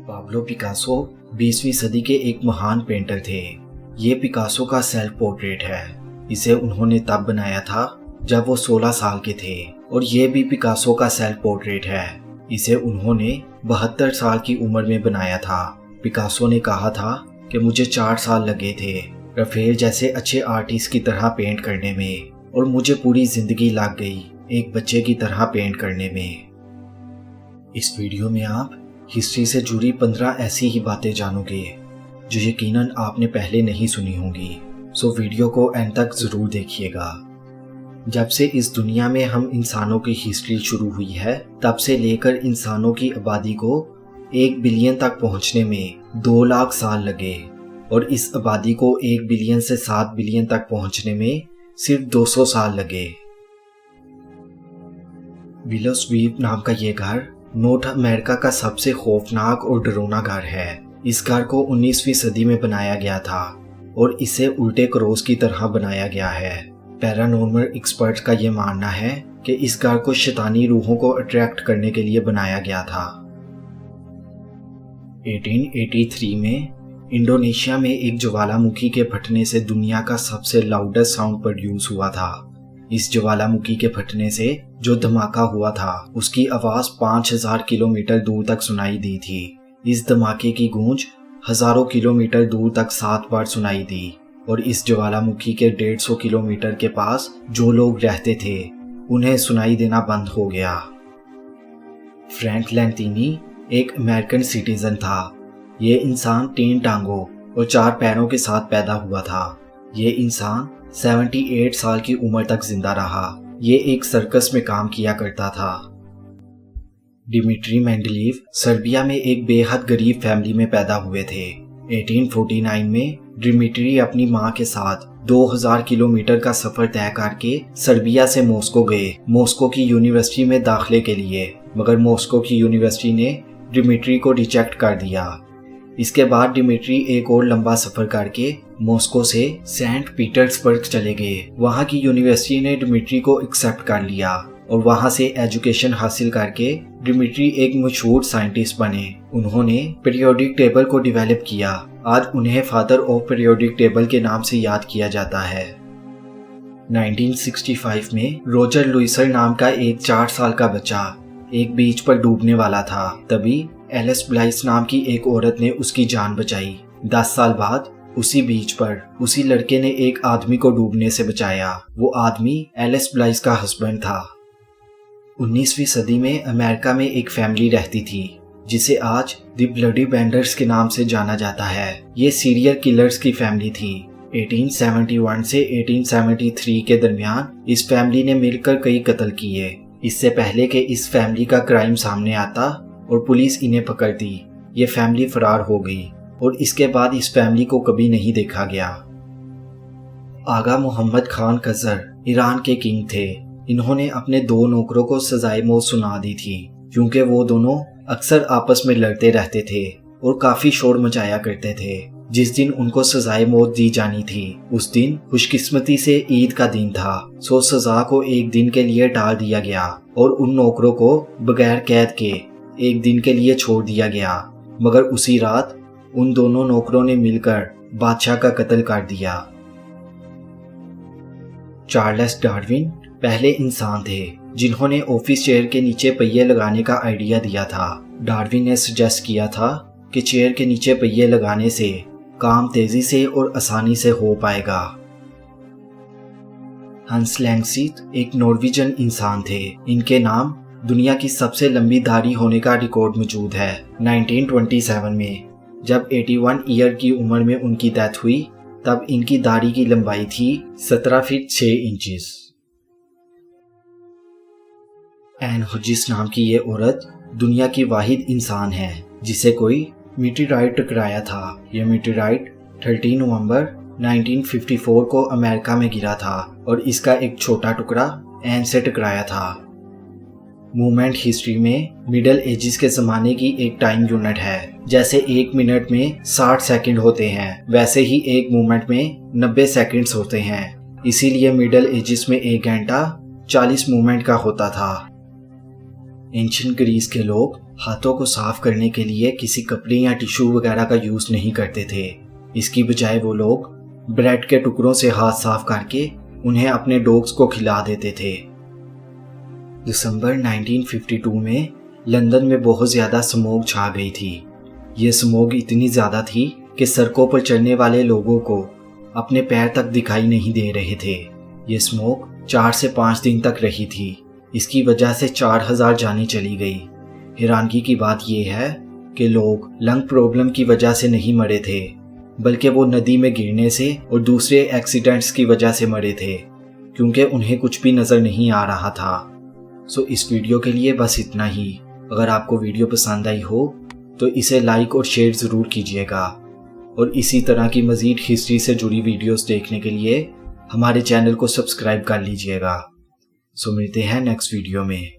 Pablo Picasso 20वीं सदी के एक महान पेंटर थे। ये पिकासो का सेल्फ पोर्ट्रेट है। इसे उन्होंने तब बनाया था जब वो 16 साल के थे और ये भी पिकासो का सेल्फ पोर्ट्रेट है। इसे उन्होंने 72 साल की उम्र में बनाया था। पिकासो ने कहा था कि मुझे 4 साल लगे थे रफेल जैसे अच्छे आर्टिस्ट की तरह पेंट करने में, और मुझे पूरी जिंदगी लग गई एक बच्चे की तरह पेंट करने में। इस वीडियो में आप हिस्ट्री से जुड़ी 15 ऐसी ही बातें जानोगे जो यकीनन आपने पहले नहीं सुनी होंगी। सो वीडियो को एंड तक ज़रूर देखिएगा। जब से इस दुनिया में हम इंसानों की हिस्ट्री शुरू हुई है, तब से लेकर इंसानों की आबादी को 1 बिलियन तक पहुंचने में 2 लाख साल लगे, और इस आबादी को 1 बिलियन से 7 बिलियन तक पहुंचने में सिर्फ 200 साल लगे। विलोस द्वीप नाम का ये घर नॉर्थ अमेरिका का सबसे खौफनाक और डरावना घर है। इस घर को 19वीं सदी में बनाया गया था और इसे उल्टे क्रॉस की तरह बनाया गया है। पैरानॉर्मल एक्सपर्ट्स का ये मानना है कि इस घर को शैतानी रूहों को अट्रैक्ट करने के लिए बनाया गया था। 1883 में इंडोनेशिया में एक ज्वालामुखी के फटने से दुनिया का सबसे लाउडेस्ट साउंड प्रोड्यूस हुआ था। इस ज्वालामुखी के फटने से जो धमाका हुआ था उसकी आवाज 5000 किलोमीटर दूर तक सुनाई दी थी। इस धमाके की गूंज हजारों किलोमीटर दूर तक 7 बार सुनाई दी, और इस ज्वालामुखी के 150 किलोमीटर के पास जो लोग रहते थे उन्हें सुनाई देना बंद हो गया। फ्रैंक लैंतीनी एक अमेरिकन सिटीजन था। ये इंसान 3 टांगों और 4 पैरों के साथ पैदा हुआ था। ये इंसान 78 साल की उम्र तक जिंदा रहा। ये एक सर्कस में काम किया करता था। डिमिट्री मेंडलीव सर्बिया में एक बेहद गरीब फैमिली में पैदा हुए थे। 1849 में डिमिट्री अपनी मां के साथ 2000 किलोमीटर का सफर तय करके सर्बिया से मॉस्को गए, मॉस्को की यूनिवर्सिटी में दाखिले के लिए, मगर मॉस्को की यूनिवर्सिटी ने डिमिट्री को रिजेक्ट कर दिया। इसके बाद डिमिट्री एक और लंबा सफर करके मॉस्को से सेंट पीटर्सबर्ग चले गए। वहां की यूनिवर्सिटी ने डिमिट्री को एक्सेप्ट कर लिया और वहां से एजुकेशन हासिल करके डिमिट्री एक मशहूर साइंटिस्ट बने। उन्होंने पीरियोडिक टेबल को डेवलप किया। आज उन्हें फादर ऑफ पीरियोडिक टेबल के नाम से याद किया जाता है। 1965 में रोजर लुइसर नाम का एक 4 साल का बच्चा एक बीच पर डूबने वाला था। तभी एलिस ब्लाइस नाम की एक औरत ने उसकी जान बचाई। 10 साल बाद उसी बीच पर उसी लड़के ने एक आदमी को डूबने से बचाया। वो आदमी एलिस ब्लाइस का हस्बैंड था। 19वीं सदी में अमेरिका में एक फैमिली रहती थी जिसे आज द ब्लडी बेंडर्स के नाम से जाना जाता है। ये सीरियल किलर्स की फैमिली थी। 1871 से 1873 के दरमियान इस फैमिली ने मिलकर कई कत्ल किए। इससे पहले कि इस फैमिली का क्राइम सामने आता और पुलिस इन्हें पकड़ती, ये फैमिली फरार हो गई और इसके बाद इस फैमिली को कभी नहीं देखा गया। आगा मोहम्मद खान कजर ईरान के किंग थे। इन्होंने अपने 2 नौकरों को सजाए मौत सुना दी थी क्योंकि वो दोनों अक्सर आपस में लड़ते रहते थे और काफी शोर मचाया करते थे। जिस दिन उनको सजाए मौत दी जानी थी उस दिन खुशकिस्मती से ईद का दिन था, सो सजा को एक दिन के लिए टाल दिया गया और उन नौकरों को बगैर कैद के एक दिन के लिए छोड़ दिया गया। मगर उसी रात उन दोनों नौकरों ने मिलकर बादशाह का कत्ल कर दिया। चार्ल्स डार्विन पहले इंसान थे जिन्होंने ऑफिस चेयर के नीचे पहिए लगाने का आइडिया दिया था। डार्विन ने सजेस्ट किया था कि चेयर के नीचे पहिए लगाने से काम तेजी से और आसानी से हो पाएगा। हंस लैंगसीट एक नॉर्वेजियन इंसान थे। इनके नाम दुनिया की सबसे लंबी दाढ़ी होने का रिकॉर्ड मौजूद है। 1927 में जब 81 ईयर की उम्र में उनकी डेथ हुई तब इनकी दाढ़ी की लंबाई थी 17 फीट 6 इंचेस। एन हुजिस नाम की ये औरत दुनिया की वाहिद इंसान है जिसे कोई मीटेराइट टकराया था। यह मीटेराइट 13 नवंबर 1954 को अमेरिका में गिरा था और इसका एक छोटा टुकड़ा एन से टकराया था। मूवमेंट हिस्ट्री में मिडल एजिस के ज़माने की एक टाइम यूनिट है। जैसे 1 मिनट में 60 सेकंड होते हैं, वैसे ही एक मूवमेंट में 90 सेकंड्स होते हैं। इसीलिए मिडल एजिस में 1 घंटा 40 मूवमेंट का होता था। एंशिएंट ग्रीस के लोग हाथों को साफ करने के लिए किसी कपड़े या टिश्यू वगैरह का यूज नहीं करते थे। इसकी बजाय वो लोग ब्रेड के टुकड़ों से हाथ साफ करके उन्हें अपने डॉग्स को खिला देते थे। दिसंबर 1952 में लंदन में बहुत ज़्यादा स्मोक छा गई थी। ये स्मोक इतनी ज़्यादा थी कि सड़कों पर चलने वाले लोगों को अपने पैर तक दिखाई नहीं दे रहे थे। ये स्मोक 4 से 5 दिन तक रही थी। इसकी वजह से 4000 जानें चली गई। हैरानगी की बात यह है कि लोग लंग प्रॉब्लम की वजह से नहीं मरे थे, बल्कि वो नदी में गिरने से और दूसरे एक्सीडेंट्स की वजह से मरे थे, क्योंकि उन्हें कुछ भी नज़र नहीं आ रहा था। सो इस वीडियो के लिए बस इतना ही। अगर आपको वीडियो पसंद आई हो तो इसे लाइक और शेयर ज़रूर कीजिएगा, और इसी तरह की मज़ीद हिस्ट्री से जुड़ी वीडियोस देखने के लिए हमारे चैनल को सब्सक्राइब कर लीजिएगा। सो मिलते हैं नेक्स्ट वीडियो में।